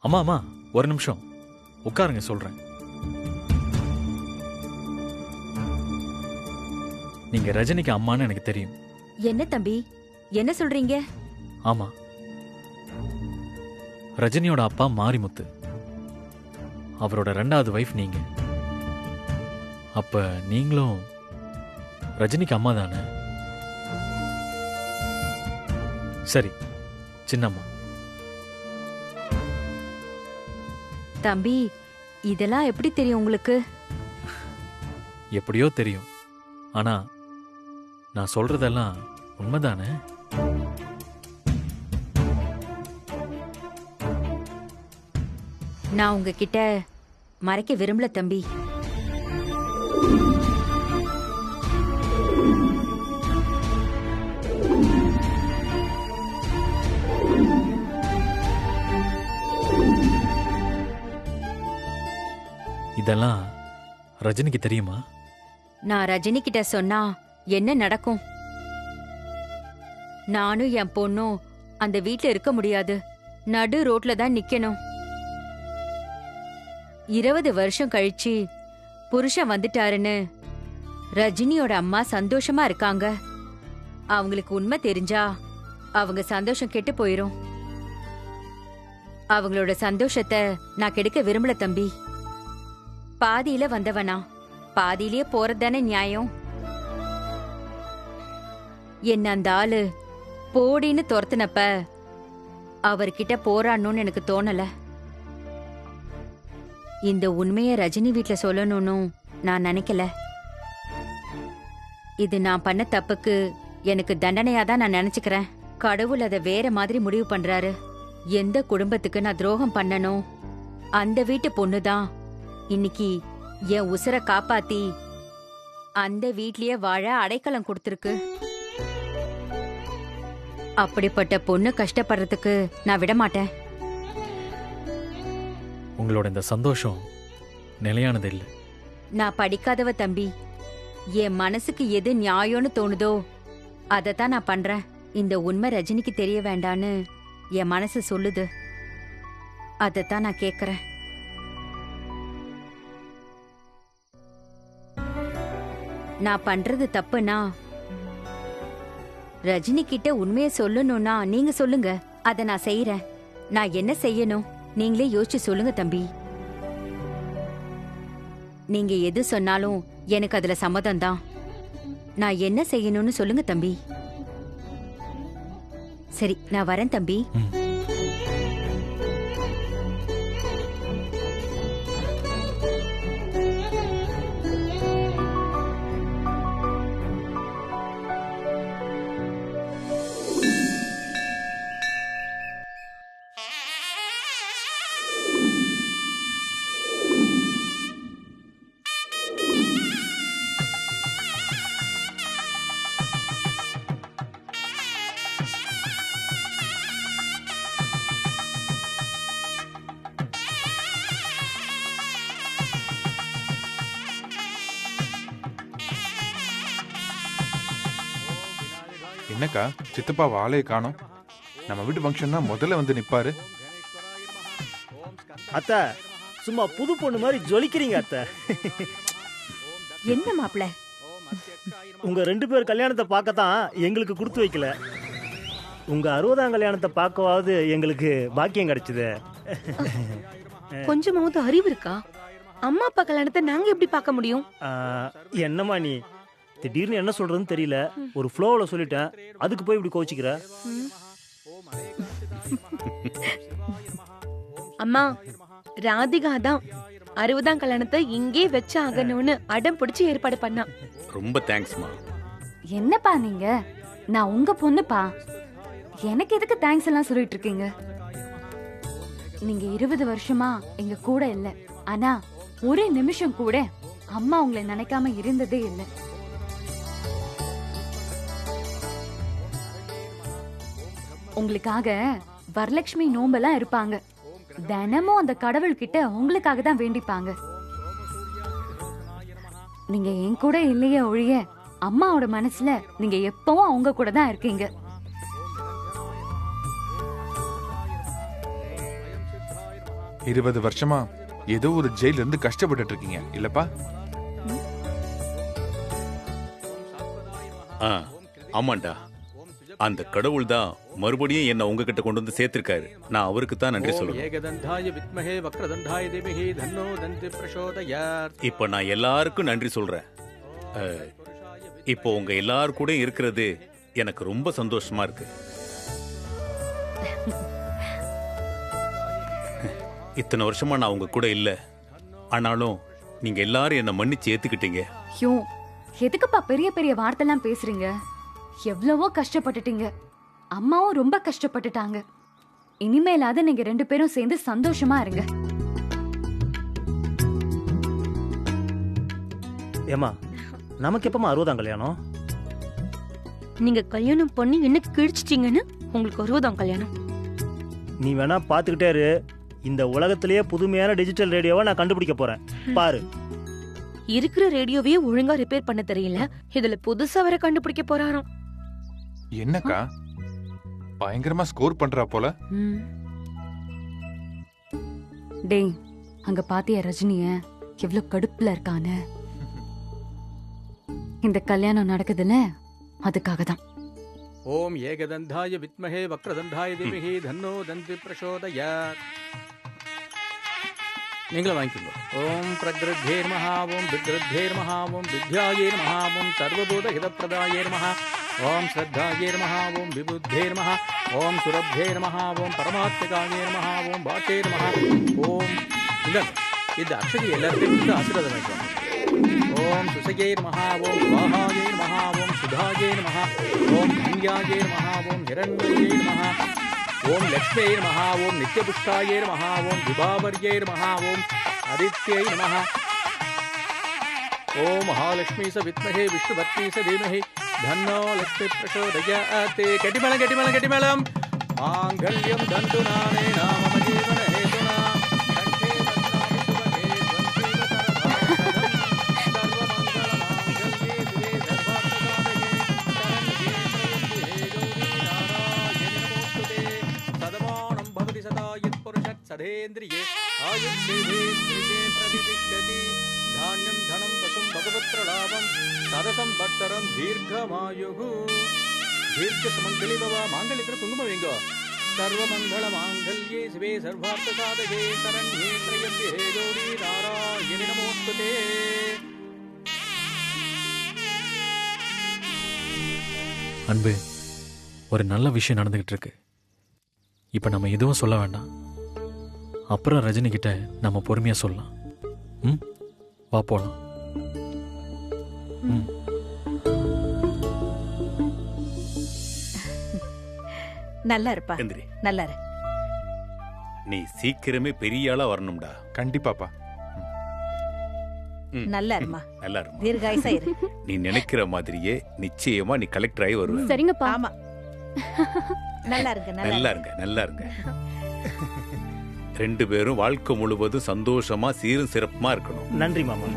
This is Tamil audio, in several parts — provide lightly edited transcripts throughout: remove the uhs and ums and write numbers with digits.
அம்மா அம்மா ஒரு நிமிஷம் உட்காருங்க, சொல்றேன். நீங்க ரஜினிக்கு அம்மான்னு எனக்கு தெரியும். என்ன தம்பி, என்ன சொல்றீங்க? ஆமா, ரஜினியோட அப்பா மாரிமுத்து, அவரோட 2வது வைஃப் நீங்க. அப்ப நீங்களும் ரஜினிக்கு அம்மா தானே? சரி, சின்னம்மா. தம்பி, இதெல்லாம் எப்படி தெரியும் உங்களுக்கு? எப்படியோ தெரியும், ஆனா நான் சொல்றதெல்லாம் உண்மைதானே? நான் உங்ககிட்ட மறைக்க விரும்பல தம்பி. இதெல்லாம் ரஜினிக்கு தெரியுமா? நான் ரஜினி கிட்ட சொன்னா என்ன நடக்கும்? நானும் என் பொண்ணும் அந்த வீட்ல இருக்க முடியாது. நடு ரோட்ல தான் நிக்கணும். 20 வருஷம் கழிச்சு புருஷன் வந்துட்டாருன்னு ரஜினியோட அம்மா சந்தோஷமா இருக்காங்க. அவங்களுக்கு உண்மை தெரிஞ்சா அவங்க சந்தோஷம் கெட்டு போயிரும். அவங்களோட சந்தோஷத்தை நான் கெடுக்க விரும்பல தம்பி. பாதியில வந்தவனா பாதியிலேயே போறதுதானே நியாயம். என்ன அந்த ஆளு போடின்னு துரத்துனப்ப அவர்கிட்ட போராடணும்னு எனக்கு தோணல. இந்த உண்மைய ரஜினி வீட்ல சொல்லணும்னு நான் நினைக்கல. இது நான் பண்ண தப்புக்கு எனக்கு தண்டனையா தான் நான் நினைச்சுக்கிறேன். கடவுள் அதை வேற மாதிரி முடிவு பண்றாரு. எந்த குடும்பத்துக்கு நான் துரோகம் பண்ணணும், அந்த வீட்டு பொண்ணுதான் இன்னைக்கு என் உசுரை காப்பாத்தி அந்த வீட்லயே வாழ அடைக்கலம் கொடுத்திருக்கு. அப்படிப்பட்ட பொண்ணு கஷ்டப்படுறதுக்கு நான் விட மாட்டேன். உங்களோட இந்த சந்தோஷம் நிலையானது இல்லை. நான் படிக்காதவ தம்பி. என் மனசுக்கு எது நியாயம்னு தோணுதோ அதைத்தான் நான் பண்றேன். இந்த உண்மை ரஜினிக்கு தெரிய வேண்டான்னு என் மனசு சொல்லுது. அதைத்தான் நான் கேக்குறேன். நான் பண்றது தப்புனா ரஜினி கிட்ட உண்மையை சொல்லணும்னா நீங்க சொல்லுங்க, அத நான் செய்யறேன். நான் என்ன செய்யணும் நீங்களே யோசிச்சு சொல்லுங்க தம்பி. நீங்க எது சொன்னாலும் எனக்கு அதுல சம்மதம் தான். நான் என்ன செய்யணும்னு சொல்லுங்க தம்பி. சரி, நான் வரேன் தம்பி. என்னக்கா சித்தப்பா வாழையை காணோம்? நம்ம வீட்டு ஃபங்க்ஷன் தான் முதல்ல வந்து நிப்பாரு. அத்தை சும்மா புது பொண்ணு மாதிரி ஜொலிக்கிறீங்க அத்தை. என்ன மாப்பிள, உங்க 2 பேர் கல்யாணத்தை பார்க்கத்தான் எங்களுக்கு கொடுத்து வைக்கல. உங்க 60ஆம் கல்யாணத்தை பார்க்கவாவது எங்களுக்கு பாக்கியம் கிடைச்சது. கொஞ்சமாவது அறிவு இருக்கா? அம்மா அப்பா கல்யாணத்தை நாங்க எப்படி பார்க்க முடியும்? என்னம்மா நீ திடீர்னு என்ன சொல்றதுன்னு தெரியல, ஒரு ஃப்ளோல சொல்லிட்டேன், அதுக்கு போய் இப்படி கோச்சிக்கிற? அம்மா, ராதிகா தான் 60ஆம் கல்யாணத்தை இங்கே வச்சு ஆகணும்னு அடம் பிடிச்சு ஏற்பாடு பண்ணா. ரொம்ப தேங்க்ஸ்மா. என்னப்பா நீங்க? நான் உங்க பொண்ணுப்பா. எனக்கு எதுக்கு தேங்க்ஸ் எல்லாம் சொல்லிட்டு இருக்கீங்க? நீங்க 20 வருஷமா எங்க கூட இல்ல, ஆனா ஒரு நிமிஷம் கூட அம்மா உங்களை நினைக்காம இருந்ததே இல்லை. உங்களுக்காக வரலட்சுமி நோம்பெல்லாம் இருப்பாங்க. தினமும் அந்த கடவுள் கிட்ட உங்களுக்காக தான் வேண்டிப்பாங்க. நீங்க என் கூட இல்லையே ஒழிய அம்மாவோட மனசுல நீங்க எப்பவும் அவங்க கூட தான் இருக்கீங்க. 20 வருஷமா ஏதோ ஒரு ஜெயில இருந்து கஷ்டப்பட்டுட்டு இருக்கீங்க இல்லப்பா? ஆமாண்டா, அந்த கடவுள் தான் மறுபடியும் என்ன உங்ககிட்ட கொண்டு வந்து சேர்த்திருக்காரு. நான் அவருக்கு தான் நன்றி சொல்லுவேன். இப்ப நான் எல்லாருக்கும் நன்றி சொல்றேன். இப்போ உங்க எல்லாரு கூட இருக்கிறது எனக்கு ரொம்ப சந்தோஷமா இருக்கு. இத்தனை வருஷமா நான் உங்க கூட இல்ல, ஆனாலும் நீங்க எல்லாரும் என்ன மன்னிச்சு ஏத்துக்கிட்டீங்க. ஐயோ, எதுக்குப்பா பெரிய பெரிய வார்த்தைலாம் பேசுறீங்க? எவ்வளவோ கஷ்டப்பட்டுட்டீங்க, அம்மாவும் ரொம்ப கஷ்டப்பட்டுட்டாங்க. இனிமேலாவது நீங்க 2 பேரும் சேர்ந்து சந்தோஷமா இருங்க. ஏமா, நமக்கு எப்பமா 60ஆம் கல்யாணம்? நீங்க கல்யாணம் பண்ணி என்ன கிழிச்சிட்டீங்கன்னு உங்களுக்கு 60ஆம் கல்யாணம். நீ வேணா பாத்துக்கிட்டே இரு, இந்த உலகத்திலேயே புதுமையான டிஜிட்டல் ரேடியோவை நான் கண்டுபிடிக்க போறேன் பாரு. இருக்கிற ரேடியோவையே ஒழுங்கா ரிப்பேர் பண்ண தெரியல, இதுல புதுசா வர கண்டுபிடிக்க போறாராம். என்னக்கா பயங்கரமா ஸ்கோர் பண்றா போல. டேய், அங்க பாத்தியா ரஜினிய எவ்வளவு கடுப்புல இருக்கான்னு? இந்த கல்யாணம் நடக்குதுல, அதுக்காக தான். ஓம் ஏகதந்தாய வித்மஹே வக்ரதந்தாய தீமஹி தன்னோ தந்தி பிரசோதயாத். நீங்களும் வாங்கிக்கோங்க. ஓம் பிரக்ருத்தேர் மஹா, ஓம் விக்ருத்தேர் மஹா, ஓம் வித்யாயேர் மஹா, ஓம் சர்வபூத ஹிதப்பிரதாயேர் மஹா, ஓம் ஸ்ரத்தாயேர் மஹா, ஓம் விபுத்தேர் மஹா, ஓம் சுரப்தேர் மஹா, ஓம் பரமாத்மிகாயேர் மஹா, ஓம் பாட்டேர் மஹா. ஓம் இந்த அக்ஷதி எல்லாத்தையும் ஆசீர்வாதம் வாங்கிக்கோங்க. ஓம் சுசகேர் மஹா, ஓம் வாஹாயேர் மஹா, ஓம் சுதாயேர் மஹா, ஓம் தன்யாயேர் மஹா, ஓம் ஹிரண்யேர் மஹா, ஓம் லக்ஷ்மேர் மஹா, ஓம் நித்யபுஷ்டாயேர் மஹா, ஓம் விபாவர்யேர் மஹா, ஓம் ஆதித்யை நமஹ. ஓம் மகாலட்சுமி ச வித்மஹே விஷ்ணுபத்னி ச தீமஹி தன்னோ லக்ஷ்மி பிரசோதயாத். கெட்டிமேளம் கெட்டிமேளம் கெட்டிமேளம். மாங்கல்யம் தந்து நானே நாம ஜீவன ஹேதுனா கண்டே வத்ராமி சுபகே சதேந்திரியே ஆயுர்வேந்திரியே பிரதிஷ்டதி. தானியம் தனம் வசம் பகவத்ர லாபம் சதசம் பட்சரம் தீர்க்கமாயுகு. தீர்க்க சுமங்கலி பவா. மாங்கல்யத்தில் குங்குமம் வைங்கோ. சர்வமங்கள மாங்கல்யே சிவே சர்வார்த்த சாதகே சரண்யே த்ரயம்பே கௌரி நாராயணி நமோஸ்துதே. அன்பு, ஒரு நல்ல விஷயம் நடந்துகிட்டு இருக்கு. இப்ப நம்ம எதுவும் சொல்ல வேண்டாம். அப்புறம் ரஜினி கிட்ட நம்ம பொறுமையா சொல்லலாம். வா போலாம். நல்லா இருப்பா, எந்திரி. நல்லா இரு. நீ சீக்கிரமே பெரிய ஆளா வரணும்டா. கண்டிப்பாப்பா. நல்லா இருமா, நல்லா இருமா. தீர்காயுசா இரு. நீ நினைக்கிற மாதிரியே நிச்சயமா நீ கலெக்டர் ஆகி வருவ. சரிங்கப்பா. ஆமா, நல்லா இருங்க, நல்லா இருங்க, நல்லா இருங்க. 2 பேரும் வாழ்க்கை முழுவதும் சந்தோஷமா சீரும் சிறப்புமா இருக்கணும். நன்றி மாமா.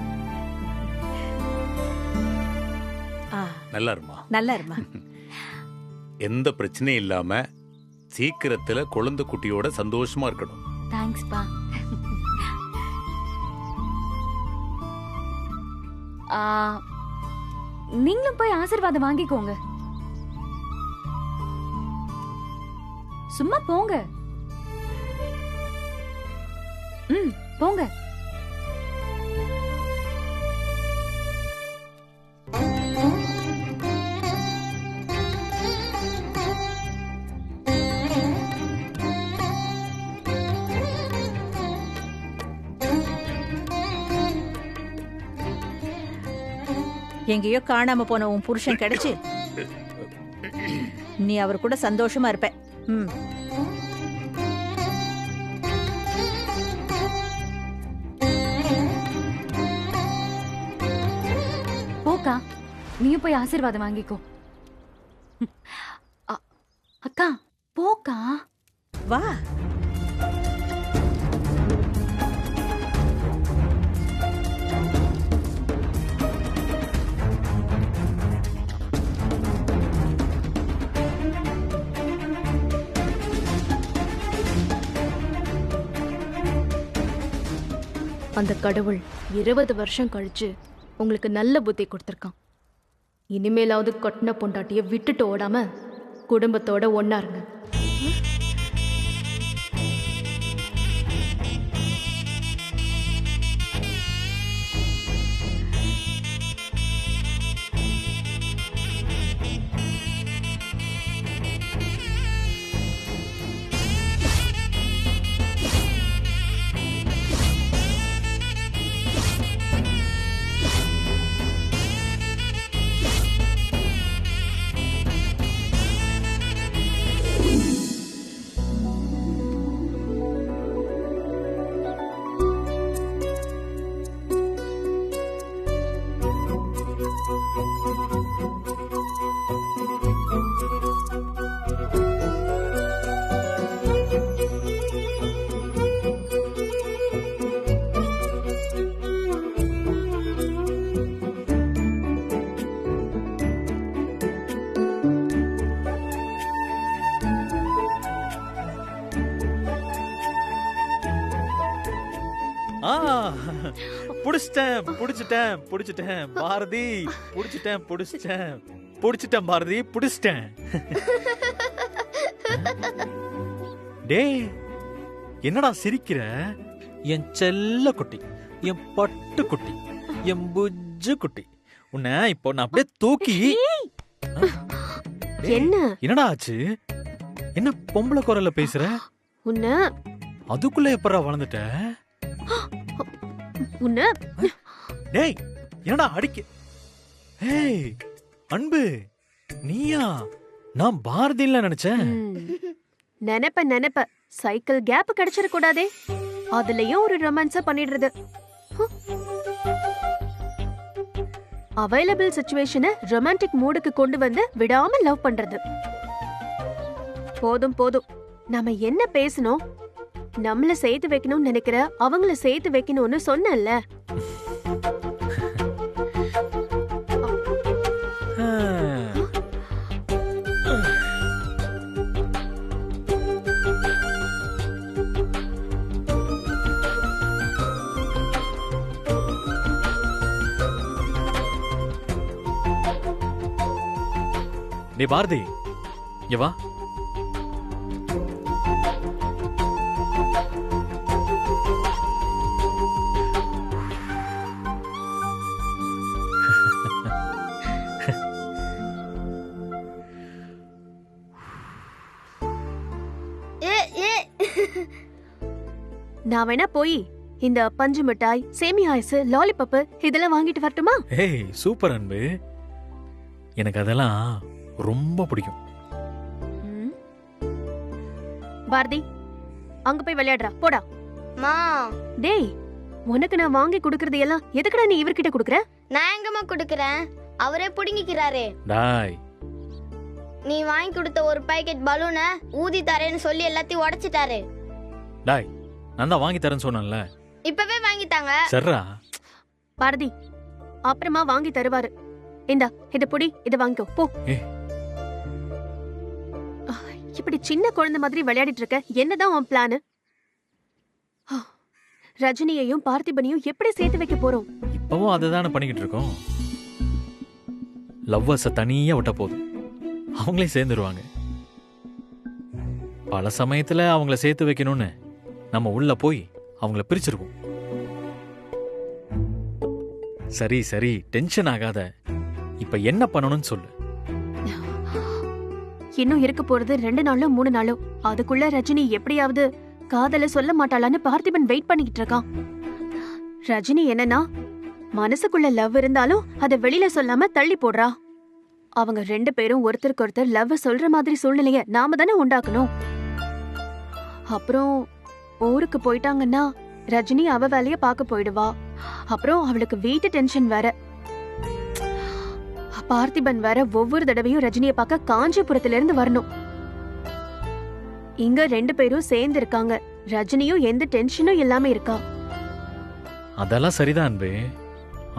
நல்லா இருமா, நல்லா இருமா. எந்த பிரச்சனையும் இல்லாம சீக்கிரத்துல குழந்தை குட்டியோட சந்தோஷமா இருக்கணும். தேங்க்ஸ் பா. நீங்களும் போய் ஆசீர்வாதம் வாங்கிக்கோங்க. சும்மா போங்க. போங்க. எங்கேயோ காணாம போன உன் புருஷன் கிடைச்சு நீ அவர் கூட சந்தோஷமா இருப்ப. போக்கா, நீயும் போய் ஆசீர்வாதம் வாங்கிக்கோ. அக்கா போக்கா. வா. அந்த கடவுள் 20 வருஷம் கழிச்சு உங்களுக்கு நல்ல புத்தி கொடுத்துருக்கான். இனிமேலாவது கட்டின பொண்டாட்டிய விட்டுட்டு ஓடாம குடும்பத்தோட ஒண்ணா இருங்க. புடிச்சிட்டேன் பாரதி, புடிச்சிட்டேன் பாரதி, புடிச்சிட்டேன். டேய் என்னடா சிரிக்கிற? என் செல்ல குட்டி, என் பட்டு குட்டி, என் புஜ்ஜு குட்டி, உன்னை இப்போ நான் அப்படியே தூக்கி. என்ன என்னடா ஆச்சு? என்ன பொம்பளை குரல்ல பேசுற? உன்ன அதுக்குள்ள எப்பறா வளர்ந்துட்ட? உன்ன டேய் என்னடா அடிக்க? ஏய் அன்பு, நீயா? நான் பாரதில நினைச்சேன். நினைப்ப சைக்கிள் கேப் கிடைச்சிட கூடாதே, அதுலயும் ஒரு ரொமான்ஸ பண்ணிடுறது. அவைலபிள் சிச்சுவேஷனை ரொமான்டிக் மூடுக்கு கொண்டு வந்து விடாம லவ் பண்றது. போதும் போதும், நாம என்ன பேசணும்? நம்மள சேர்த்து வைக்கணும்னு நினைக்கிற அவங்கள சேர்த்து வைக்கணும்னு சொன்னல. நீ பாரதி இங்க வா. நான் வேணா போய் இந்த பஞ்சு மிட்டாய், சேமியா ஐஸ், லாலிபப் இதெல்லாம் வாங்கிட்டு வரட்டுமா? ஏய் சூப்பர் அன்பு, எனக்கு அதெல்லாம் ரொம்ப பிடிக்கும். பாரதி அங்க போய் விளையாடுறா, போடா. மா டேய், உனக்கு நான் வாங்கி குடுக்கறது எல்லாம் எதுக்குடா நீ இவர்கிட்ட குடுக்குற? நான் எங்கம்மா குடுக்கறேன், அவரே புடுங்கிக்கிறாரே. டாய், நீ வாங்கி கொடுத்த ஒரு பாக்கெட் பலூனை ஊதி தரேன்னு சொல்லி எல்லாத்தையும் உடைச்சிட்டாரு. டாய், நான் தான் வாங்கி தரேன்னு சொன்னேன்ல. இப்பவே வாங்கிட்டாங்க. சரிடா பாரதி, அப்புறமா வாங்கி தருவாரு. இந்தா இத புடி, இத வாங்கிக்கோ போ. இப்படி சின்ன குழந்தை மாதிரி விளையாடிட்டு இருக்க, என்னதான் உன் பிளான்? ரஜினியையும் பார்த்திபனையும் எப்படி சேர்த்து வைக்க போறோம்? இப்பவும் அதுதானே பண்ணிக்கிட்டு இருக்கோம். லவ்வர்ஸ தனியா விட்ட போதும், அவங்களே சேர்ந்துருவாங்க. பல சமயத்துல அவங்கள சேர்த்து வைக்கணும்னு நம்ம உள்ள போய் அவங்கள பிரிச்சிருவோம். சரி சரி, டென்ஷன் ஆகாத. இப்ப என்ன பண்ணணும்னு சொல்லு. இன்னும் இருக்க போறது 2 நாளோ 3 நாளோ. அதுக்குள்ள ரஜினி எப்படியாவது காதல சொல்ல மாட்டாளான்னு பார்த்திபன் வெயிட் பண்ணிக்கிட்டு இருக்கான். ரஜினி என்னன்னா, மனசுக்குள்ள லவ் இருந்தாலும் அதை வெளியில சொல்லாம தள்ளி போடுறா. அவங்க 2 பேரும் ஒருத்தருக்கு ஒருத்தர் லவ் சொல்ற மாதிரி சூழ்நிலைய நாம தானே உண்டாக்கணும். அப்புறம் ஊருக்கு போயிட்டாங்கன்னா ரஜினி அவ வேலைய பார்க்க போயிடுவா. அப்புறம் அவளுக்கு வீட்டு டென்ஷன் வேற. பார்த்திபன் வேற ஒவ்வொரு தடவையும் ரஜினியை பார்க்க காஞ்சிபுரத்துல இருந்து வரணும். இங்க 2 பேரும் சேர்ந்து இருக்காங்க, ரஜினியும் எந்த டென்ஷனும் இல்லாம இருக்கா. அதெல்லாம் சரிதான் அன்பே.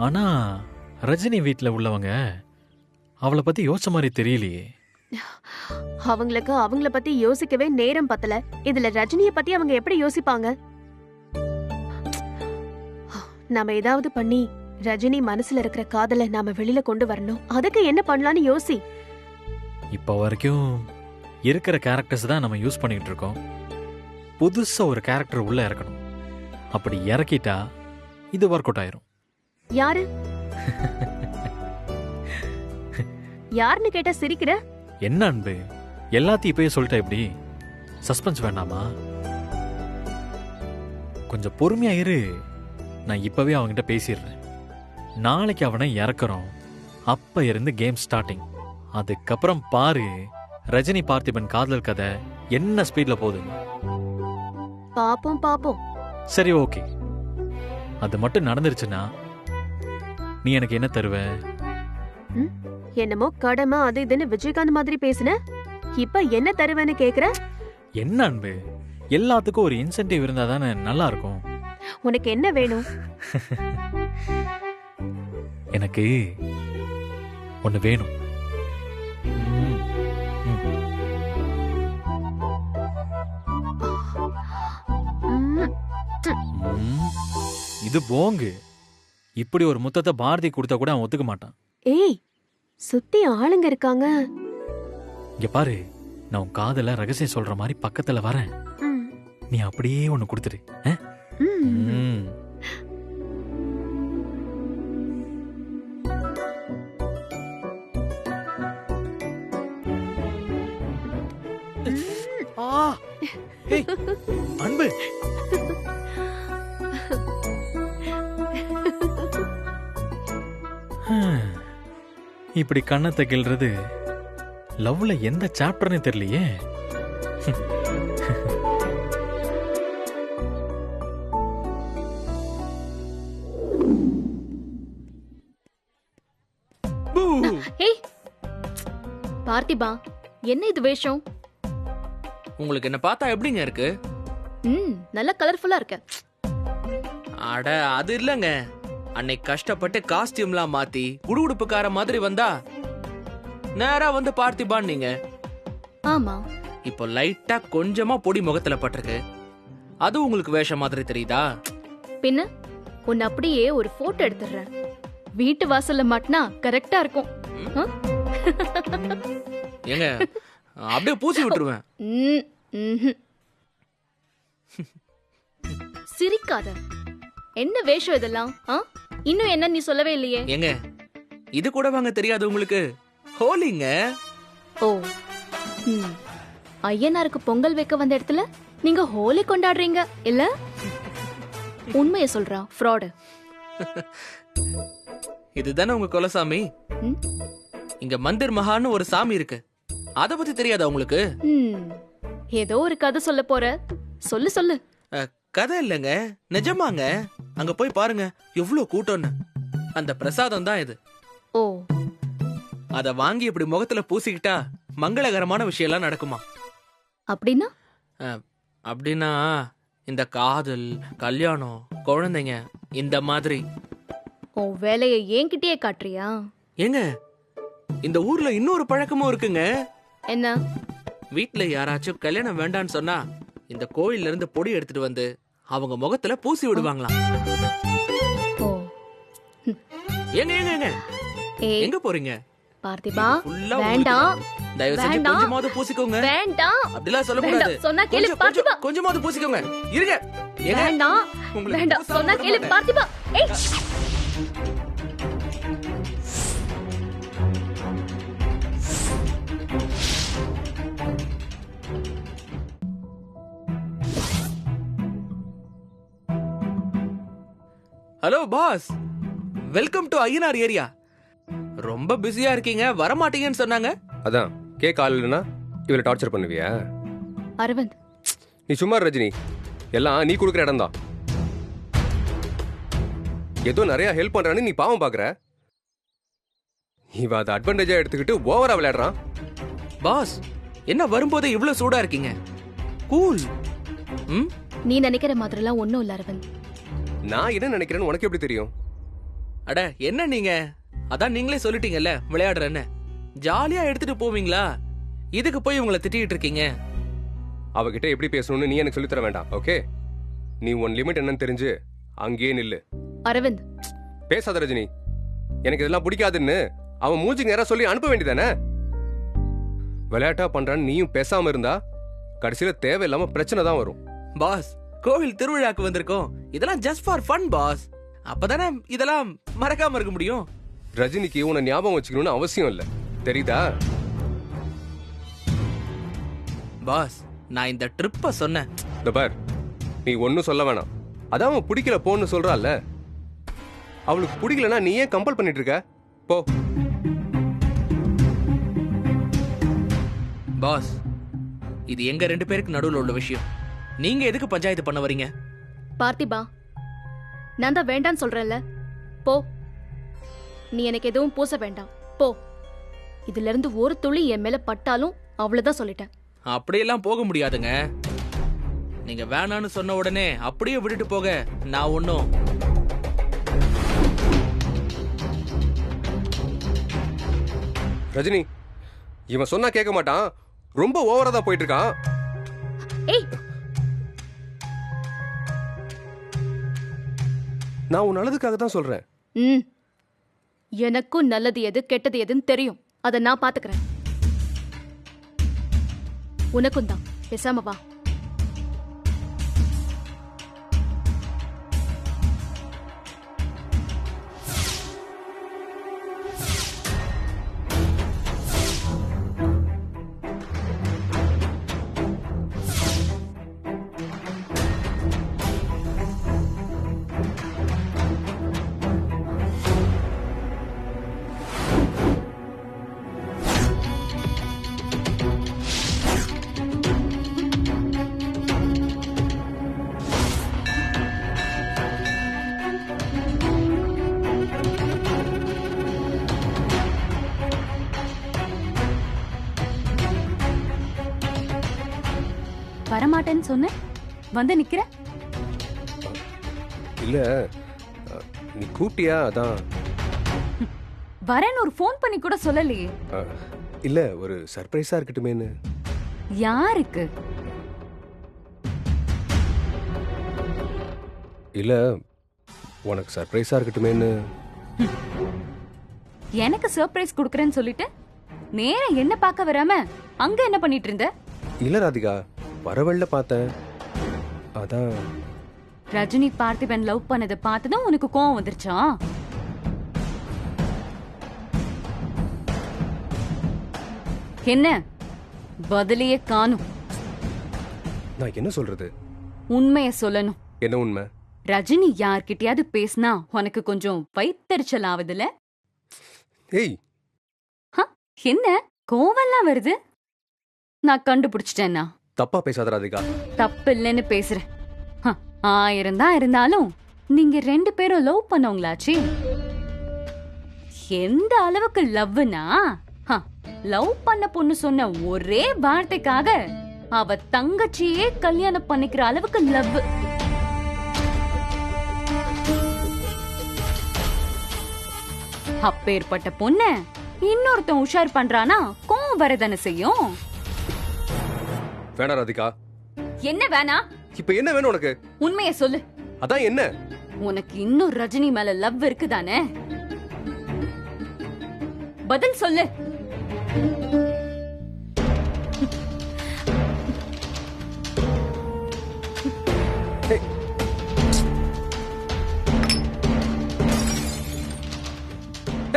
ஆனா ரஜினி வீட்டுல உள்ளவங்க அவளை பத்தி யோசிச்ச மாதிரி தெரியலையே. அவங்களுக்கு அவங்கள பத்தி யோசிக்கவே நேரம் பத்தல. இதுல ரஜினிய பத்தி அவங்க எப்படி யோசிப்பாங்க? நாம ஏதாவது பண்ணி ரஜினி மனசுல இருக்கிற காதலை நாம வெளியில கொண்டு வரணும். அதுக்கு என்ன பண்ணலாம்னு யோசி. இப்போ வரைக்கும் இருக்கிற கேரக்டர்ஸ் தான் நம்ம யூஸ் பண்ணிட்டு இருக்கோம். புதுசா ஒரு கேரக்டர் உள்ள இறக்கணும். அப்படி இறக்கிட்டா இது ஒர்க் அவுட் ஆயிரும். யாரு யாருன்னு கேட்டா சிரிக்கிற? என்ன அன்பு, எல்லாத்தையும் இப்பயே சொல்லிட்டா எப்படி? சஸ்பென்ஸ் வேண்டாமா? கொஞ்சம் பொறுமையா இரு. நான் இப்பவே அவன்கிட்ட பேசிடுறேன். நாளைக்கு அவனை இறக்குறோம். அப்ப இருந்து கேம் ஸ்டார்டிங். அதுக்கப்புறம் பாரு ரஜினி பார்த்திபன் காதல் கதை என்ன ஸ்பீட்ல போகுதுங்க. பாப்போம் பாப்போம். சரி, ஓகே. அது மட்டும் நடந்துருச்சுன்னா நீ எனக்கு என்ன தருவ? என்னமோ கடமை அது இதுன்னு விஜயகாந்த் மாதிரி பேசுன. இப்ப என்ன தருவேன்னு கேக்குற? என்ன அன்பு, எல்லாத்துக்கும் ஒரு இன்சென்டிவ் இருந்தா தானே நல்லா இருக்கும். உனக்கு என்ன வேணும்? எனக்கு ஒண்ணு வேணும். இது போங்கு. இப்படி ஒரு முத்தத்தை பாரதி கொடுத்தா கூட அவன் ஒத்துக்க மாட்டான். ஏய், சுத்தி ஆளுங்க இருக்காங்க. இங்க பாரு, நான் உன் காதல ரகசியம் சொல்ற மாதிரி பக்கத்துல வரேன். நீ அப்படியே ஒண்ணு கொடுத்துரு. அன்பு, இப்படி கண்ணத்தை கிள்றது லவ்ல எந்த சாப்டர்னு தெரியலையே. பார்த்திபா, என்ன இது வேஷம்? உங்களுக்கு என்ன பார்த்தா எப்படிங்க இருக்கு? நல்ல கலர்ஃபுல்லா இருக்க. அட அது இல்லங்க, அன்னைக்கு கஷ்டப்பட்டு காஸ்டியூம்லாம் மாத்தி குடுகுடுப்புக்கார மாதிரி வந்தா நேரா வந்து பார்த்திபான் நீங்க. ஆமா, இப்போ லைட்டா கொஞ்சமா பொடி முகத்துல பட்டிருக்கு. அது உங்களுக்கு வேஷம் மாதிரி தெரியுதா? பின்ன உன்னை அப்படியே ஒரு போட்டோ எடுத்துடுறேன். வீட்டு வாசல்ல மாட்டினா கரெக்டா இருக்கும். ஏங்க அப்படியே பூசி விட்டுருவேன். சிரிக்காத. என்ன வேஷம் இதெல்லாம்? இன்னும் என்ன நீ சொல்லவே இல்லையே. ஏங்க இது கூட வாங்க தெரியாது உங்களுக்கு? ஹோலிங்க. ஓ, ஐயனாருக்கு பொங்கல் வைக்க வந்த இடத்துல நீங்க ஹோலி கொண்டாடுறீங்க இல்ல? உண்மையை சொல்றா, ஃப்ராடு. இதுதானே உங்க குலசாமி? இங்க மந்திர் மகான்னு ஒரு சாமி இருக்கு. அத பத்தி தெரியாதா உங்களுக்கு? ஏதோ ஒரு கதை சொல்ல போற, சொல்லு சொல்லு. கதை இல்லங்க, நிஜமாங்க. அங்க போய் பாருங்க எவ்வளவு கூட்டம்னு. அந்த பிரசாதம் தான் இது. ஓ, அத வாங்கி இப்படி முகத்துல பூசிக்கிட்டா மங்களகரமான விஷயம் எல்லாம் நடக்குமா? அப்படின்னா? அப்படின்னா இந்த காதல், கல்யாணம், குழந்தைங்க இந்த மாதிரி. உன் வேலையை என்கிட்டயே காட்டுறியா? ஏங்க இந்த ஊர்ல இன்னொரு பழக்கமும் இருக்குங்க. என்ன? வீட்டுல யாராச்சும் கல்யாணம் வேண்டான்னு சொன்னா இந்த கோயில்ல இருந்து பொடி எடுத்துட்டு வந்து அவங்க முகத்துல பூசி விடுவாங்களாம். ஏங்க ஏங்க ஏங்க எங்க போறீங்க? பார்த்திபா, வேண்டாம். தயவு செஞ்சு கொஞ்சமாவது பூசிக்கோங்க. வேண்டாம். அப்படிலாம் சொல்ல கூடாது. சொன்னா கேளு பார்த்திபா. கொஞ்சமாவது பூசிக்கோங்க. இருங்க. வேண்டாம். வேண்டாம். சொன்னா கேளு பார்த்திபா. ஏய், hello boss, welcome to Ayyanar area. ரொம்ப பிஸியா இருக்கீங்க, வர மாட்டீங்கன்னு சொன்னாங்க. அதான் கேக் ஆள் இல்லைன்னா இவளை டார்ச்சர் பண்ணுவியா? அரவிந்த், நீ சும்மா ரஜினி, எல்லாம் நீ கொடுக்குற இடம் தான். ஏதோ நிறைய ஹெல்ப் பண்றான்னு நீ பாவம் பாக்குற. இவ அதை அட்வான்டேஜா எடுத்துக்கிட்டு ஓவரா விளையாடுறான். பாஸ், என்ன வரும்போது இவ்வளவு சூடா இருக்கீங்க? கூல். நீ நினைக்கிற மாதிரிலாம் ஒண்ணும் இல்ல அரவிந்த். நான் என்ன நினைக்கிறேன்னு உனக்கு எப்படி தெரியும்? அட என்ன நீங்க, அதான் நீங்களே சொல்லிட்டீங்கல்ல விளையாடுறேன்னு. ஜாலியா எடுத்துட்டு போவீங்களா? இதுக்கு போய் உங்களை திட்டிட்டு இருக்கீங்க. அவகிட்ட எப்படி பேசணும்னு நீ எனக்கு சொல்லித்தர வேண்டாம், ஓகே? நீ உன் லிமிட் என்னன்னு தெரிஞ்சு அங்கேயே நில்லு. அரவிந்த், பேசாத ரஜினி. எனக்கு இதெல்லாம் பிடிக்காதுன்னு அவன் மூஞ்சிக்கு நேரா சொல்லி அனுப்ப வேண்டியதானே? விளையாட்டா பண்றான்னு நீயும் பேசாம இருந்தா கடைசியில தேவையில்லாம பிரச்சனை தான் வரும். பாஸ், கோவில் திருவிழாக்கு வந்திருக்கோம். இதெல்லாம் ஜஸ்ட் ஃபார் ஃபன் பாஸ். அப்பதானே இதெல்லாம் மறக்காம இருக்க முடியும். ரஜினிக்கு உன்னை ஞாபகம் வச்சுக்கணும்னு அவசியம் இல்ல, தெரியுதா? பாஸ், நான் இந்த ட்ரிப்ப சொன்னேன். இந்த பார், நீ ஒன்னும் சொல்ல வேணாம். அதான் அவன் பிடிக்கல போன்னு சொல்றாள். அவளுக்கு பிடிக்கலன்னா நீ ஏன் கம்பல் பண்ணிட்டு இருக்க? போ. பாஸ், இது எங்க 2 பேருக்கு நடுவுல உள்ள விஷயம். நீங்க எதுக்கு பஞ்சாயத்து பண்ண வரீங்க? பார்த்திபா, நான் தான் வேண்டான்னு சொல்றேன்ல. போ. நீ எனக்கு எதுவும் பூச வேண்டாம். போ. இதுல இருந்து ஒரு துளி என் மேல பட்டாலும் அவ்வளவுதான் சொல்லிட்டேன். அப்படியெல்லாம் போக முடியாதுங்க. நீங்க வேணான்னு சொன்ன உடனே அப்படியே விட்டுட்டு போக நான் ஒன்னும். ரஜினி, இவன் சொன்னா கேட்க மாட்டான். ரொம்ப ஓவரா தான் போயிட்டு இருக்கான். ஏய், நான் உன் நல்லதுக்காக தான் சொல்றேன். எனக்கும் நல்லது எது கெட்டது எதுன்னு தெரியும். அதை நான் பாத்துக்கிறேன். உனக்கும் தான். பேசாம வா. வரமாட்டேன்னு சொன்ன, வந்து நிக்கிற. இல்ல, நீ கூப்பிட்டியா? அதான் வரேன்னு ஒரு ஃபோன் பண்ணி கூட சொல்லலையே. இல்ல, ஒரு சர்ப்ரைஸா இருக்கட்டுமேன்னு. யாருக்கு? இல்ல, உனக்கு சர்ப்ரைஸா இருக்கட்டுமேன்னு. எனக்கு சர்ப்ரைஸ் கொடுக்கறேன்னு சொல்லிட்டு நேரா என்ன பார்க்க வராம அங்க என்ன பண்ணிட்டு இருந்த? இல்ல ராதிகா, வரவழில பார்த்தேன். அதான். ரஜினி பார்த்திபன் லவ் பண்ணதை பார்த்ததும் உனக்கு கோவம் வந்துருச்சா? என்ன பதிலையே காணும். நான் என்ன சொல்றது? உண்மைய சொல்லணும். என்ன உண்மை? ரஜினி யார்கிட்டயாவது பேசினா உனக்கு கொஞ்சம் வயித்தெரிச்சல் ஆகுதுல? ஏய், என்ன கோவம்லாம் வருது? நான் கண்டுபிடிச்சிட்டேன்னா? தப்பா பேசாத ராதிகா. தப்பு இல்லைன்னு பேசுறேன். 1000 தான் இருந்தாலும் நீங்க 2 பேரும் லவ் பண்ணவங்களாச்சு. எந்த அளவுக்கு லவ்னா, லவ் பண்ண பொண்ணு சொன்ன ஒரே வார்த்தைக்காக அவ தங்கச்சியே கல்யாணம் பண்ணிக்கிற அளவுக்கு லவ். அப்பேற்பட்ட பொண்ண இன்னொருத்தன் உஷார் பண்றானா கோவம் வரதானே செய்யும். வேணா ராதிகா. என்ன வேணா? இப்ப என்ன வேணும் உனக்கு? உண்மைய சொல்லு. அதான் என்ன? உனக்கு இன்னும் ரஜினி மேல லவ் இருக்குதானே? பதில் சொல்லு.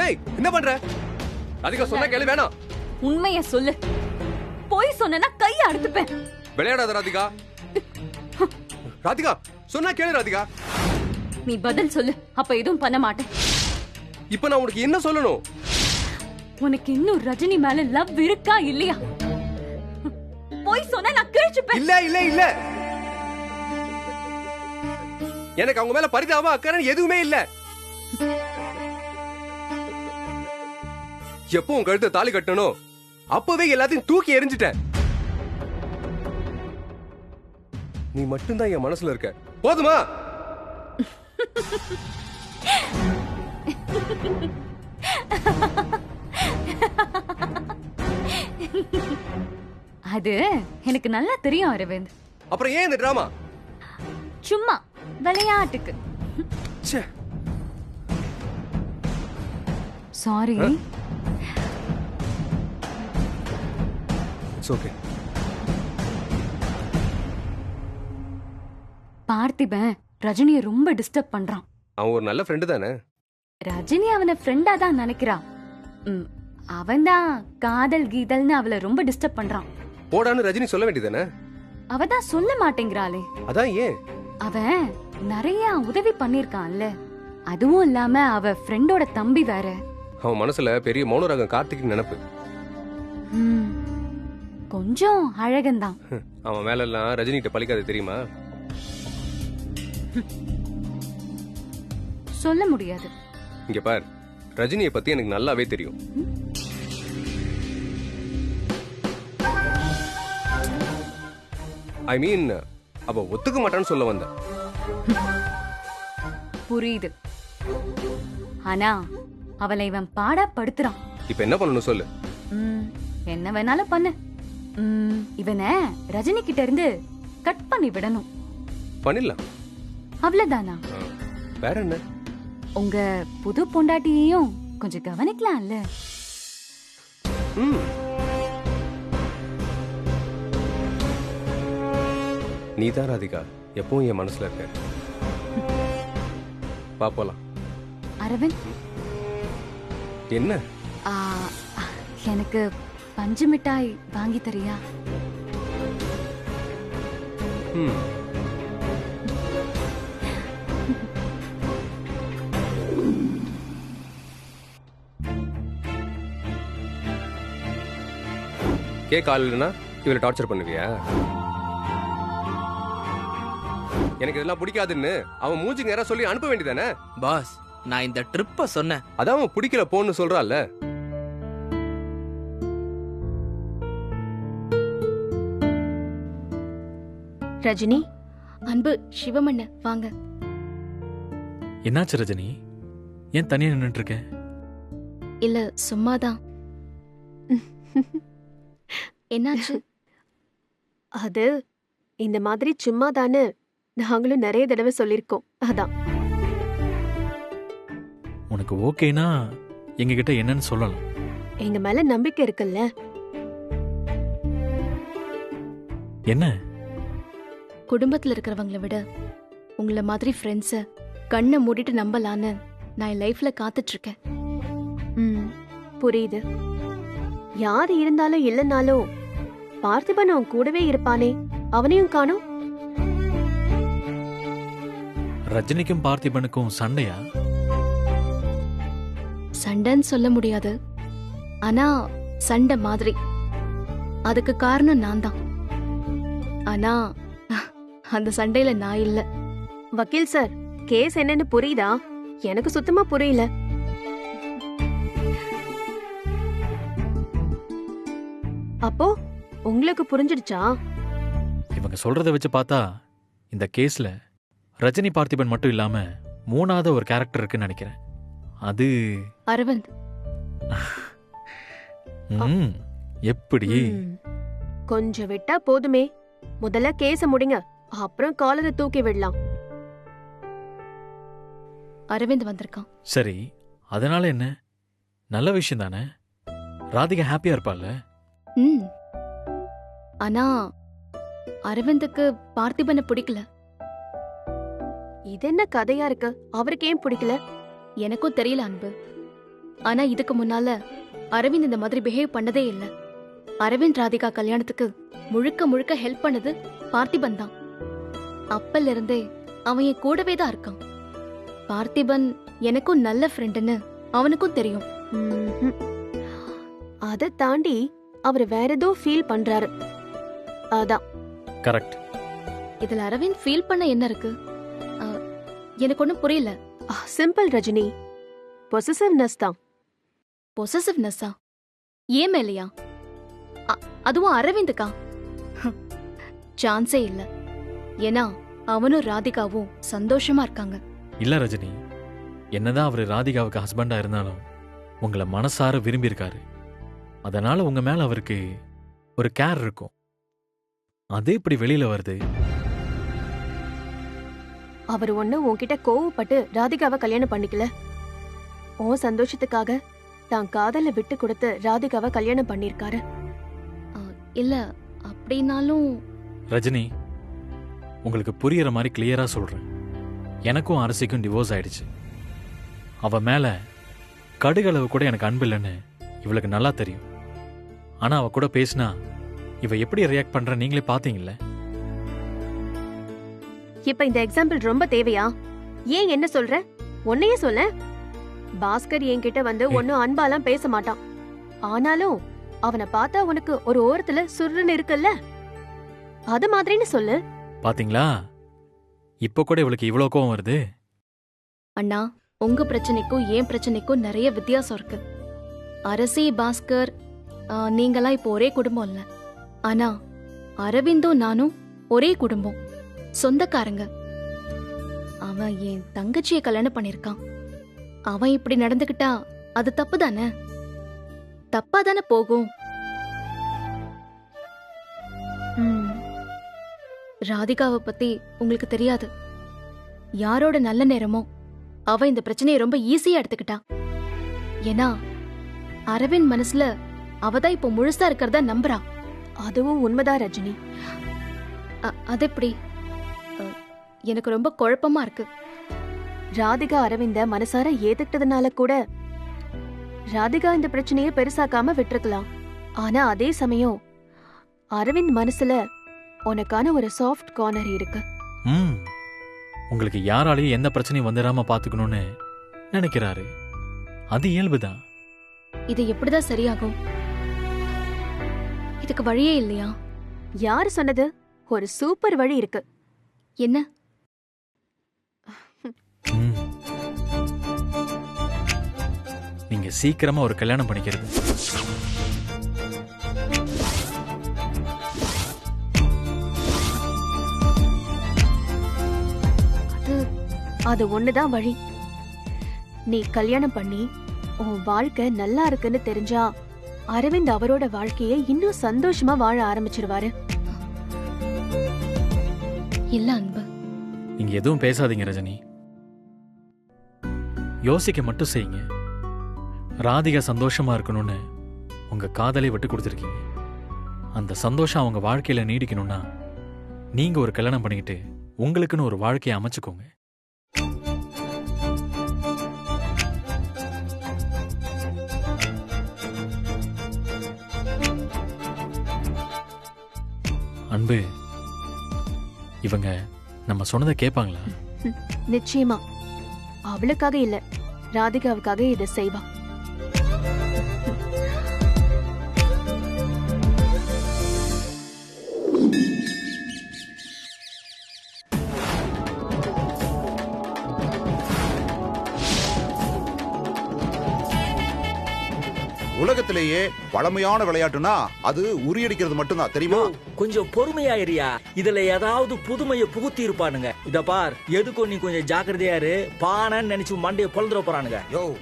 ஏய், என்ன பண்ற? ராதிகா, சொன்னா கேளு. வேணாம். உண்மைய சொல்லு. போய் சொன்னா கைய அறுத்துப்பேன். விளையாடாத ராதிகா. ராதிகா, சொன்னா கேளு ராதிகா. நீ பதில் சொல்லு, அப்ப எதுவும் பண்ண மாட்டேன். இப்ப நான் உனக்கு என்ன சொல்லணும்? உனக்கு இன்னும் ரஜினி மேல லவ் இருக்கா இல்லையா? போய் சொன்னா நான் கிழிச்சுப்பேன். இல்ல இல்ல இல்ல, எனக்கு அவங்க மேல பரிதாபம் அக்கறை எதுவுமே இல்ல. எப்போ உன் கழுத்தை தாலி கட்டணும் அப்பவே எல்லாத்தையும் தூக்கி எறிஞ்சிட்டேன். நீ மட்டும்தான் என் மனசுல இருக்க. போதுமா? அது எனக்கு நல்லா தெரியும் அரவிந்த். அப்புறம் ஏன் இந்த டிராமா? சும்மா விளையாட்டுக்கு. சாரி. It's okay. பார்த்திபன் ரஜினியை ரொம்ப டிஸ்டர்ப் பண்றான். அவன் ஒரு நல்ல ஃப்ரெண்டு தானே. ரஜினி அவனை ஃப்ரெண்டா தான் நினைக்கிறான். அவன்தான் காதல் கீதல்னு அவளை ரொம்ப டிஸ்டர்ப் பண்றான். போடான்னு ரஜினி சொல்ல வேண்டியதானே. அவ தான் சொல்ல மாட்டேங்கிறாளே. அதான் ஏன்? அவன் நிறைய உதவி பண்ணிருக்கான்ல. அதுவும் இல்லாம அவ ஃப்ரெண்டோட தம்பி வேற. அவன் மனசுல பெரிய மௌனராகம் கார்த்திக் நினைப்பு. கொஞ்சம் அழகந்தான். அவன் மேல எல்லாம் ரஜினி கிட்ட பழிக்காது தெரியுமா? சொல்ல முடியாது. இங்க பார், ரஜினியை பத்தி எனக்கு நல்லாவே தெரியும். ஐ மீன், அவ ஒத்துக்க மாட்டான்னு சொல்ல வந்த. புரியுது. ஆனா அவளை இவன் பாடா படுத்துறான். இப்ப என்ன பண்ணணும் சொல்லு. என்ன வேணாலும் பண்ணு. இவனை ரஜினி கிட்ட இருந்து கட் பண்ணி விடணும். பண்ணிடலாம். அவ்வளவுதானா? வேற என்ன? உங்க புது பொண்டாட்டியையும் கொஞ்சம் கவனிக்கலாம்ல. நீதான் ராதிகா எப்பவும் என் மனசுல இருக்க. பாப்போலாம். அரவிந்த், என்ன? எனக்கு பஞ்சு மிட்டாய் வாங்கி தரியா? கேக் ஆள் இல்லைன்னா இவளை டார்ச்சர் பண்ணுவியா? எனக்கு இதெல்லாம் பிடிக்காதுன்னு அவன் மூஞ்சிக்கு நேரா சொல்லி அனுப்ப வேண்டியதானே. பாஸ், நான் இந்த ட்ரிப்ப சொன்னேன். அதான் அவன் பிடிக்கல போன்னு சொல்றான்ல. ரஜினி, அன்பு, சிவமண்ண வாங்க. என்னாச்சு ரஜினி? ஏன் தனியா நின்னுட்டு இருக்க? இல்ல, சும்மாதான். என்னாச்சு? அது இந்த மாதிரி சும்மாதானு நாங்களும் நிறைய தடவை சொல்லிருக்கோம். அதான். உனக்கு ஓகேனா எங்க கிட்ட என்னன்னு சொல்லலாம். எங்க மேல நம்பிக்கை இருக்குல்ல. என்ன? குடும்பத்துல இருக்கிறவங்களை விட உங்களை மாதிரி ஃப்ரெண்ட்ஸ கண்ணை மூடிட்டு நம்பலான்னு நான் என் லைஃப்ல காத்துட்டு இருக்கேன். புரியுது. யாரு இருந்தாலும் இல்லைனாலும் பார்த்திபன் அவன் கூடவே இருப்பானே, அவனையும் காணோம். ரஜினிக்கும் பார்த்திபனுக்கும் சண்டையா? சண்டைன்னு சொல்ல முடியாது, ஆனா சண்டை மாதிரி. அதுக்கு காரணம் நான் தான். ஆனா அந்த சண்டையில நான் இல்ல. வக்கீல் சார், கேஸ் என்னன்னு புரியுதா? எனக்கு சுத்தமா புரியல. அப்போ உங்களுக்கு புரிஞ்சிடுச்சா? இவங்க சொல்றத வச்சு பார்த்தா இந்த கேஸ்ல ரஜினி பார்த்திபன் மட்டும் இல்லாம மூணாவது ஒரு கேரக்டர் இருக்குன்னு நினைக்கிறேன். அது அரவிந்த். எப்படி? கொஞ்சம் விட்டா போதுமே. முதல்ல கேஸ முடிங்க, அப்புறம் காலரை தூக்கி விடலாம். அரவிந்த் வந்திருக்கான். சரி, அதனால என்ன? நல்ல விஷயம் தானே. ராதிகா ஹாப்பியா இருப்பாள்ல. ஆனா அரவிந்துக்கு பார்த்திபனை பிடிக்கல. இது என்ன கதையா இருக்கு? அவருக்கு ஏன் பிடிக்கல? எனக்கும் தெரியல அன்பு. ஆனா இதுக்கு முன்னால அரவிந்த் இந்த மாதிரி பிஹேவ் பண்ணதே இல்ல. அரவிந்த் ராதிகா கல்யாணத்துக்கு முழுக்க முழுக்க ஹெல்ப் பண்ணது பார்த்திபன் தான். அப்பல்ல இருந்தே அவன் என் கூடவே தான் இருக்கான். பார்த்திபன் எனக்கும் நல்ல ஃப்ரெண்டுன்னு அவனுக்கும் தெரியும். அதை தாண்டி அவர் வேற ஏதோ ஃபீல் பண்றாரு. அதான். கரெக்ட். இதுல அரவிந்த் ஃபீல் பண்ண என்ன இருக்கு? எனக்கு ஒன்னும் புரியல. சிம்பிள் ரஜினி, பொசசிவ்னஸ் தான். பொசசிவ்னஸா? ஏன் மேலையா? அதுவும் அரவிந்துக்கா? சான்ஸே இல்ல. ஏன்னா அவனும் ராதிகாவும் சந்தோஷமா இருக்காங்க. இல்ல ரஜினி, என்னதான் அவரு ராதிகாவுக்கு ஹஸ்பண்டா இருந்தாலும் உங்களை மனசார விரும்பி இருக்காரு. அதனால உங்க மேல அவருக்கு ஒரு கேர் இருக்கும். அது இப்படி வெளியில வருது. அவர் ஒண்ணு உன்கிட்ட கோவப்பட்டு ராதிகாவை கல்யாணம் பண்ணிக்கல. உன் சந்தோஷத்துக்காக தான் காதல விட்டு கொடுத்து ராதிகாவை கல்யாணம் பண்ணிருக்காரு. இல்ல அப்படின்னாலும் ரஜினி, உங்களுக்கு புரியுற மாதிரி கிளியரா சொல்றேன். எனக்கும் அரசிக்கும் டிவோர்ஸ் ஆயிடுச்சு. அவ மேல கடுகளவு கூட எனக்கு அன்பு இல்லைன்னு இவளுக்கு நல்லா தெரியும். ஆனா அவ கூட பேசினா இவ எப்படி ரியாக்ட் பண்ற நீங்களே பாத்தீங்கல்ல. இப்ப இந்த எக்ஸாம்பிள் ரொம்ப தேவையா? ஏன் என்ன சொல்ற? உன்னையே சொல்ல. பாஸ்கர் என்கிட்ட வந்து ஒன்னும் அன்பாலாம் பேச மாட்டான். ஆனாலும் அவனை பார்த்தா உனக்கு ஒரு ஓரத்துல சுருன்னு இருக்குல்ல, அது மாதிரின்னு சொல்லு. பாத்தீங்களா, இப்ப கூட இவளுக்கு இவ்வளவு கோவம் வருது. அண்ணா, உங்க பிரச்சனைக்கும் என் பிரச்சனைக்கும் நிறைய வித்தியாசம் இருக்கு. அரசி, பாஸ்கர் நீங்களாம் இப்போ ஒரே குடும்பம் இல்ல. ஆனா அரவிந்தும் நானும் ஒரே குடும்பம், சொந்தக்காரங்க. அவன் என் தங்கச்சியை கல்யாணம் பண்ணிருக்கான். அவன் இப்படி நடந்துகிட்டா அது தப்பு தானே? தப்பா தானே போகும். ராதிகாவை பத்தி உங்களுக்கு தெரியாது. யாரோட நல்ல நேரமோ அவ இந்த பிரச்சனையை ரொம்ப ஈஸியா எடுத்துக்கிட்டா. ஏன்னா அரவிந்த் மனசுல அவதான் இப்போ முழுசா இருக்கிறதா நம்புறா. அதுவும் உண்மைதான் ரஜினி. அது எப்படி? எனக்கு ரொம்ப குழப்பமா இருக்கு. ராதிகா அரவிந்த மனசார ஏத்துக்கிட்டதுனால கூட ராதிகா இந்த பிரச்சனையை பெருசாக்காம விட்டுருக்கலாம். ஆனா அதே சமயம் அரவிந்த் மனசுல உனக்கான ஒரு சாஃப்ட் கார்னர் இருக்கு. உங்களுக்கு யாராலையும் எந்த பிரச்சனையும் வந்துடாம பாத்துக்கணும்னு நினைக்கிறாரு. அது இயல்புதான். இது எப்படிதான் சரியாகும்? இதுக்கு வழியே இல்லையா? யாரு சொன்னது? ஒரு சூப்பர் வழி இருக்கு. என்ன? நீங்க சீக்கிரமா ஒரு கல்யாணம் பண்ணிக்கிறது. அது ஒண்ணுதான் வழி. நீ கல்யாணம் பண்ணி உன் வாழ்க்கை நல்லா இருக்குன்னு தெரிஞ்சா அரவிந்த் அவரோட வாழ்க்கையை இன்னும் சந்தோஷமா வாழ ஆரம்பிச்சிருவாரு. இல்ல அன்பு, நீங்க எதுவும் பேசாதீங்க ரஜினி. யோசிக்க மட்டும் செய்யுங்க. ராதிகா சந்தோஷமா இருக்கணும்னு உங்க காதலை விட்டு கொடுத்துருக்கீங்க. அந்த சந்தோஷம் அவங்க வாழ்க்கையில நீடிக்கணும்னா நீங்க ஒரு கல்யாணம் பண்ணிக்கிட்டு உங்களுக்குன்னு ஒரு வாழ்க்கையை அமைச்சுக்கோங்க. அன்பு, இவங்க நம்ம சொன்னதை கேட்பாங்களா? நிச்சயமா. அவளுக்காக இல்ல, ராதிகாவுக்காக இதை செய்வா. உலகத்திலேயே பழமையான விளையாட்டுனா அது உரியடிக்கிறது மட்டும்தான், தெரியுமா? கொஞ்சம் பொறுமையாயிரியா. இதுல ஏதாவது புதுமையை புகுத்தி இருப்பானுங்க. இத பார், எதுக்கும் நீ கொஞ்சம் ஜாக்கிரதையா இரு. பானன்னு நினைச்சு மண்டையை பொழுதுற போறானுங்க.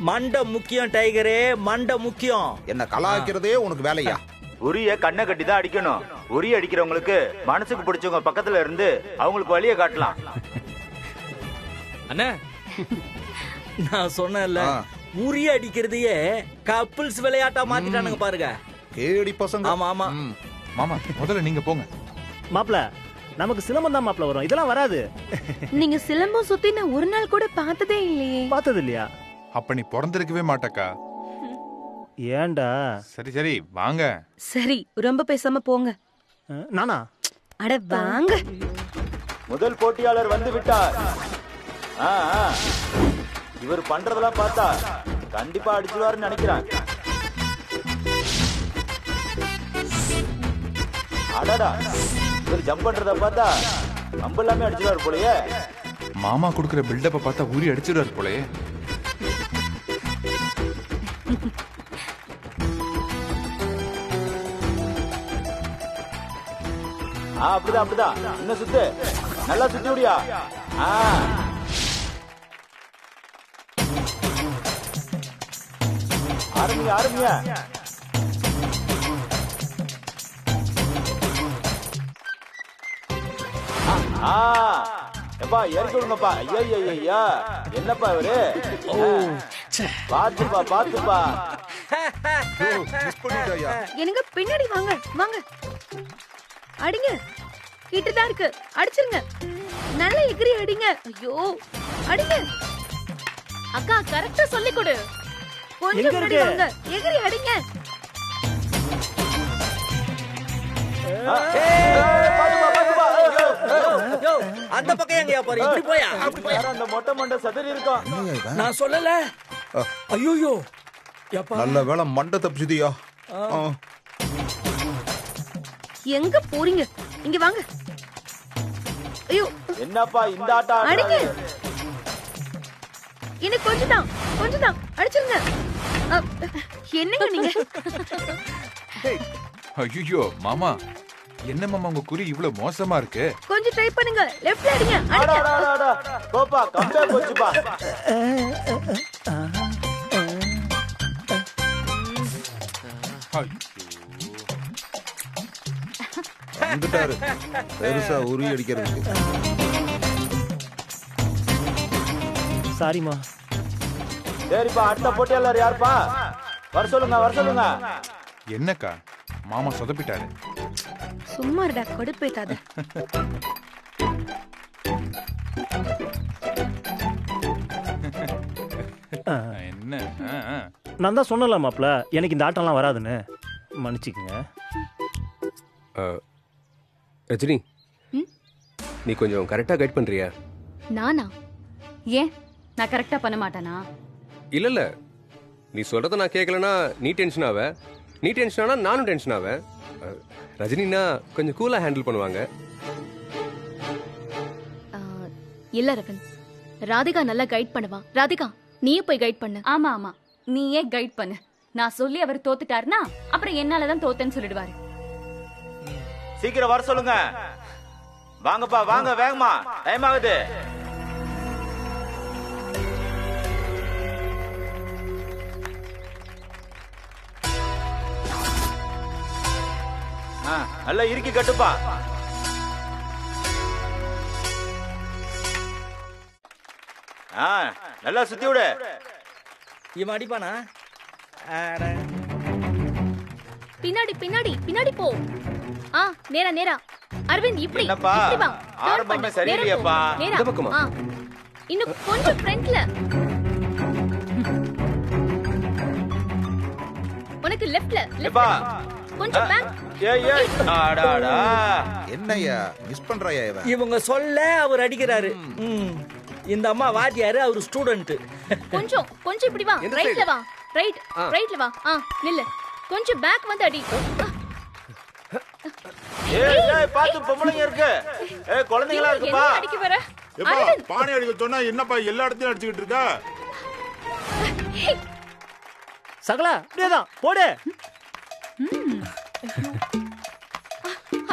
மண்டை முக்கியம் டைகரே, மண்டை முக்கியம். என்ன கலாய்க்கிறதே உனக்கு வேலையா? உரிய கண்ணை கட்டி தான் அடிக்கணும். உரிய அடிக்கிறவங்களுக்கு மனசுக்கு பிடிச்சவங்க பக்கத்துல இருந்து அவங்களுக்கு வழியை காட்டலாம். அண்ணா, நான் சொன்னேன்ல, உரிய அடிக்கிறதையே கப்பிள்ஸ் விளையாட்டா மாத்திட்டானுங்க பாருங்க. கேடி பசங்க. ஆமா ஆமா மாமா, முதல்ல நீங்க போங்க. மாப்ள, நமக்கு சிலம்பம் தான் மாப்ள வரும், இதெல்லாம் வராது. நீங்க சிலம்பம் சுத்தி நான் ஒரு நாள் கூட பார்த்ததே இல்லையே. பார்த்தது இல்லையா? அப்ப நீ பிறந்திருக்கவே மாட்டக்கா. ஏண்டா? சரி சரி வாங்க. சரி, ரொம்ப பேசாம போங்க. நானா? அட வாங்க. முதல் போட்டியாளர் வந்து விட்டார். இவர் பண்றதெல்லாம் பார்த்தா கண்டிப்பா அடிச்சுவாருன்னு நினைக்கிறான். அடடா, இவர் ஜம்ப் பண்றத பார்த்தா கம்பு எல்லாமே அடிச்சுவாரு போலயே. மாமா கொடுக்கிற பில்டப்ப பார்த்தா ஊறி அடிச்சிடுவாரு போலயே. அப்படிதான் அப்படிதான். இன்னும் சுத்து, நல்லா சுத்தி விடியா. ஆரம்பிங்க ஆரம்பிங்க. எப்பா இறக்கி விடுங்கப்பா. ஐயா ஐயா, என்னப்பா இவரு? பாத்துப்பா பாத்துப்பா. எனக்கு பின்னாடி வாங்க வாங்க அடிங்க கிட்டதான் இருக்கு அடிச்சிருங்க நல்ல எகிரி அடிங்க ஐயோ அடிங்க அக்கா கரெக்டா சொல்லி கொடு கொஞ்சம் முன்னாடி வாங்க எகிரி அடிங்க அந்த பக்கம் எங்கயா போற இப்படி போயா அந்த மொட்டை மண்டை சதறி இருக்கும் நான் சொல்லல ஐயோ நல்ல வேளை மண்டை தப்பிச்சுதியா. எங்க போறீங்க இங்க வாங்க ஐயோ என்னப்பா இந்த ஆட்டம் அடிங்க எனக்கு கொஞ்சம் தான் அடிச்சிருங்க என்னங்க நீங்க ஐயோ மாமா, என்ன மாமா உங்க குறி இவ்வளவு மோசமா இருக்கு? கொஞ்சம் ட்ரை பண்ணுங்க லெஃப்ட்ல அடிங்க அடிங்க போப்பா கம்பே போச்சுப்பா. வந்துட்டாரு பெருசா உரி அடிக்கிறதுக்கு. சாரிமா. சரிப்பா அடுத்த போட்டியாளர் யாருப்பா? வர சொல்லுங்க. என்னக்கா மாமா சொதப்பிட்டாரு. சும்மா இருடா கடுப்பேத்தாத. என்ன நான் தான் சொன்னல மாப்ள எனக்கு இந்த ஆட்டம்லாம் வராதுன்னு. மன்னிச்சுக்குங்க. ரஜினி நீ கொஞ்சம் கரெக்டா கைட் பண்றியா? நானா? ஏன் நான் கரெக்டா பண்ண மாட்டேனா? இல்ல நீ சொல்றத நான் கேட்கலனா நீ டென்ஷன் ஆவ, நீ டென்ஷன் ஆனா நானும் டென்ஷன் ஆவேன். ரஜினினா கொஞ்சம் கூலா ஹேண்டில் பண்ணுவாங்க. இல்ல ரவன், ராதிகா நல்லா கைட் பண்ணுவா. ராதிகா நீயே போய் கைட் பண்ணு. ஆமா நீயே கைட் பண்ணு. நான் சொல்லி அவர் தோத்துட்டாருன்னா அப்புறம் என்னாலதான் தோத்தேன்னு சொல்லிடுவாரு. சீக்கிரம் வர சொல்லுங்க. வாங்கப்பா வாங்க வேகமா, டைம் ஆகுது. நல்லா இறுக்கி கட்டுப்பா. நல்லா சுத்தி விடு. இவன் அடிப்பானா? பின்னாடி போ. நேரா அரவிந்த் இப்படி என்னப்பா வா. ஆரம்பமே சரியில்லையாப்பா. இந்த பக்கமா? இன்னும் கொஞ்சம் ஃப்ரண்ட்ல. உனக்கு லெஃப்ட்ல கொஞ்சம் பேக். ஏய் ஆடாடா என்னய்யா மிஸ் பண்றாயா இவன்? இவங்க சொல்ல அவர் அடிக்கிறாரு. இந்த அம்மா வாத்தியாரு, அவர் ஸ்டூடண்ட். கொஞ்சம் இப்படி வா. ரைட்ல வா. ரைட்ல வா. நில்லு. கொஞ்சம் பேக் வந்து அடி. ஏய் பாத்து பொம்பளைங்க இருக்கு. குழந்தைகளா இருக்குப்பா. அடிக்க வர. எப்பா பானை அடிக்க சொன்னா என்னப்பா எல்லா இடத்தையும் அடிச்சிட்டு இருக்க? சகலா அப்படியேதான் போடு.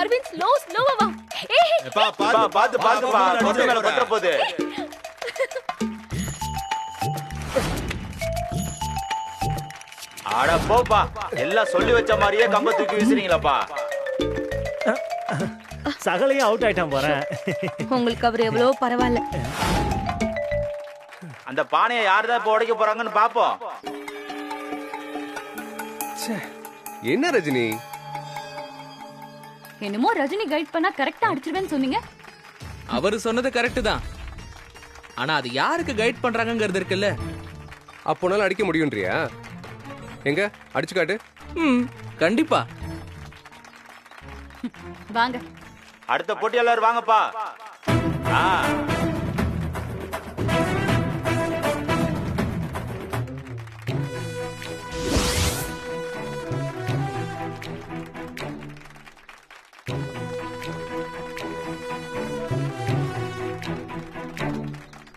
அரவிந்த் ஸ்லோவா வா. பாத்து கொண்டு மேல கொட்டற போகுது. ஆட போப்பா, எல்லாம் சொல்லி வச்ச மாதிரியே கம்ப தூக்கி வீசுறீங்களாப்பா. சகலையும் அவுட் ஆயிட்டான் போறேன். உங்களுக்கு அவர் எவ்வளவு பரவாயில்ல. அந்த பானையை யார்தான் இப்ப உடைக்க போறாங்கன்னு பாப்போம். என்ன ரஜினி? என்னமோ ரஜினி கைட் பண்ணா கரெக்டா அடிச்சிருவேன்னு சொன்னீங்க. அவரு சொன்னது கரெக்ட் தான். ஆனா அது யாருக்கு கைட் பண்றாங்கங்கிறது இருக்குல்ல. அப்போனால அடிக்க முடியும்ன்றியா? எங்க அடிச்சு காட்டு. கண்டிப்பா வாங்க. அடுத்த போட்டியாளர் வாங்கப்பா.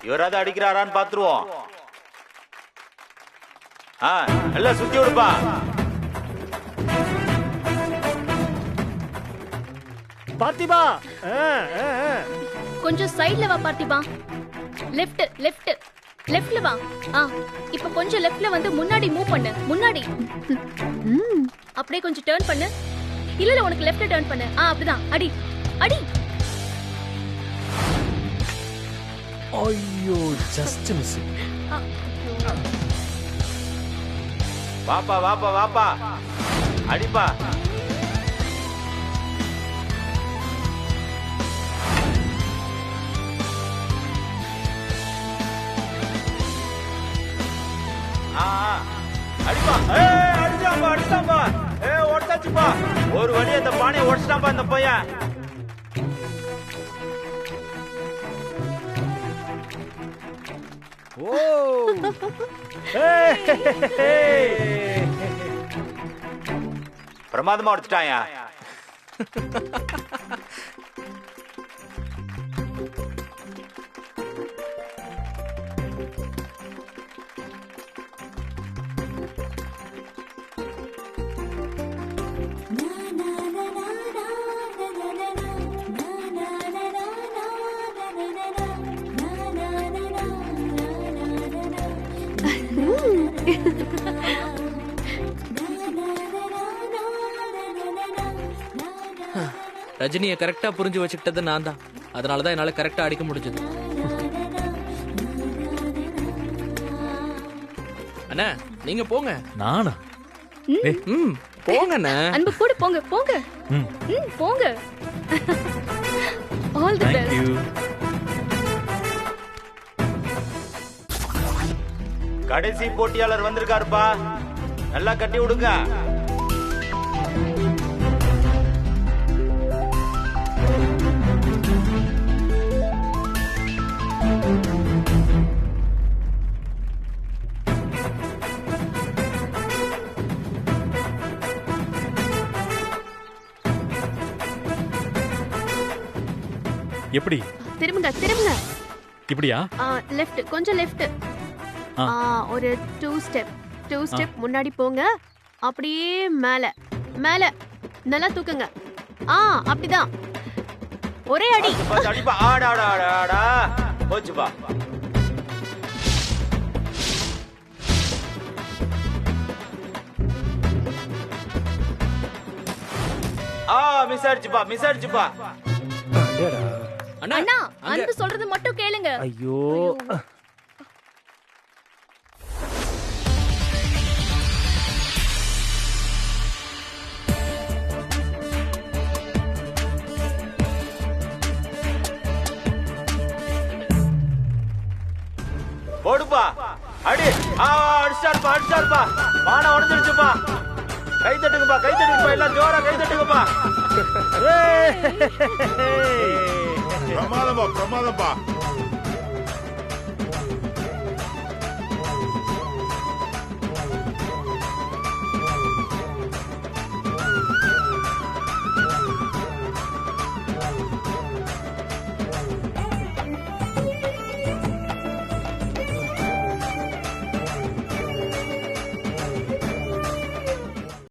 இவராது அடிக்கிறாரான்னு பாத்துருவோம். எல்லாம் சுத்தி விடுப்பா. பார்த்திபா கொஞ்சம் சைடுல வா. பார்த்திபா லெஃப்ட்ல வா. இப்ப கொஞ்சம் லெஃப்ட்ல வந்து முன்னாடி மூவ் பண்ணு. முன்னாடி அப்படியே கொஞ்சம் டர்ன் பண்ணு. இல்ல உனக்கு லெஃப்ட்ல டர்ன் பண்ணு. அப்படிதான் அடி. ஐயோ ஜஸ்ட் மிஸ். வாப்பா வாப்பா வாப்பா அடிப்பா. அடிப்பா. அடிச்சாம்பா அடிச்சாம்பா. உடச்சாச்சுப்பா. ஒரு வழி அந்த பானையை உடச்சிட்டாம்பா இந்த பையன். ஓ பிரமாதமா உடச்சிட்டாயா. ரஜினியை கரெக்டா புரிஞ்சு வச்சுக்கிட்டது நான் தான். அதனாலதான் என்னால கரெக்டா அடிக்க முடிஞ்சது. அண்ணா நீங்க போங்க. நானா? போங்க அண்ணா. அன்பு கூட போங்க போங்க. போங்க. All the best. கடைசி போட்டியாளர் வந்திருக்காருப்பா. நல்லா கட்டி விடுங்க. எப்படி? திரும்புங்க திரும்புங்க. இப்படியா? லெஃப்ட் கொஞ்சம் லெஃப்ட். ஒரு 2 ஸ்டெப் முன்னாடி போங்க. அப்படியே மேல மேல நல்லா தூக்குங்க. அப்படிதான். ஒரே அடி. அடிப்பா. ஆடா ஆடா ஆடா ஆடா. போச்சுப்பா. Miss ஆயிடுச்சுப்பா miss ஆயிடுச்சுப்பா. அண்ணா அன்பு சொல்றது மட்டும் கேளுங்க. ஐயோ போடுப்பா. அடி. அடிச்சாருப்பா அடிச்சாருப்பா. பானை உடஞ்சிருச்சுப்பா. கை தட்டுங்கப்பா கை தட்டுங்கப்பா. எல்லாம் ஜோரா கை தட்டுங்கப்பா. பிரமாதப்பா பிரமாதப்பா.